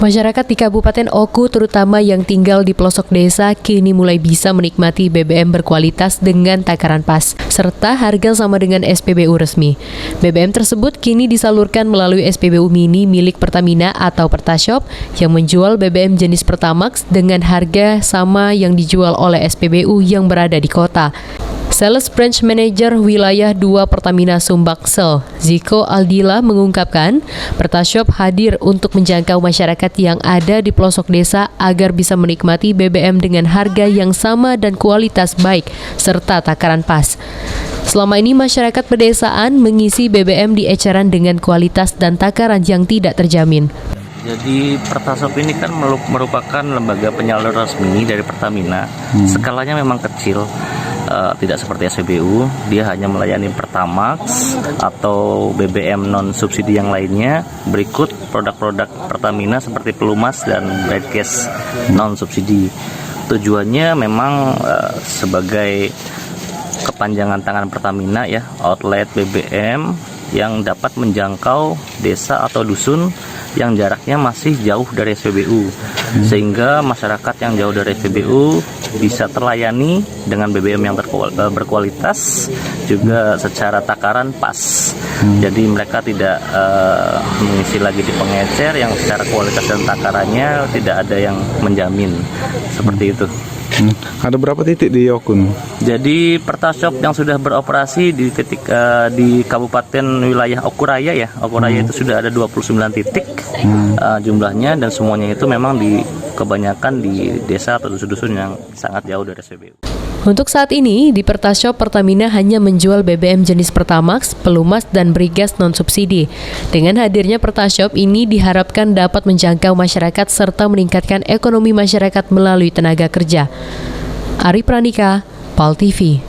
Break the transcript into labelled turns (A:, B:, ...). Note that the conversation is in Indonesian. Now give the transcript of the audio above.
A: Masyarakat di Kabupaten Oku, terutama yang tinggal di pelosok desa, kini mulai bisa menikmati BBM berkualitas dengan takaran pas, serta harga sama dengan SPBU resmi. BBM tersebut kini disalurkan melalui SPBU Mini milik Pertamina atau Pertashop yang menjual BBM jenis Pertamax dengan harga sama yang dijual oleh SPBU yang berada di kota. Sales Branch Manager Wilayah 2 Pertamina Sumbaksel, Ziko Aldila mengungkapkan, Pertashop hadir untuk menjangkau masyarakat yang ada di pelosok desa agar bisa menikmati BBM dengan harga yang sama dan kualitas baik, serta takaran pas. Selama ini masyarakat pedesaan mengisi BBM di eceran dengan kualitas dan takaran yang tidak terjamin.
B: Jadi Pertashop ini kan merupakan lembaga penyalur resmi dari Pertamina. Skalanya memang kecil, tidak seperti SPBU. Dia hanya melayani Pertamax atau BBM non subsidi yang lainnya. Berikut produk-produk Pertamina seperti pelumas dan broadcast non subsidi. Tujuannya memang sebagai kepanjangan tangan Pertamina ya, outlet BBM yang dapat menjangkau desa atau dusun yang jaraknya masih jauh dari SPBU, sehingga masyarakat yang jauh dari SPBU bisa terlayani dengan BBM yang berkualitas, juga secara takaran pas. Jadi mereka tidak mengisi lagi di pengecer yang secara kualitas dan takarannya tidak ada yang menjamin, seperti itu.
C: Ada berapa titik di Okun?
B: Jadi Pertashop yang sudah beroperasi di Kabupaten wilayah Oku Raya ya. Oku Raya itu sudah ada 29 titik jumlahnya, dan semuanya itu memang kebanyakan di desa atau dusun-dusun yang sangat jauh dari SPBU.
A: Untuk saat ini, di Pertashop Pertamina hanya menjual BBM jenis Pertamax, pelumas, dan brigas non-subsidi. Dengan hadirnya Pertashop ini diharapkan dapat menjangkau masyarakat serta meningkatkan ekonomi masyarakat melalui tenaga kerja. Ari Pranika, PAL TV.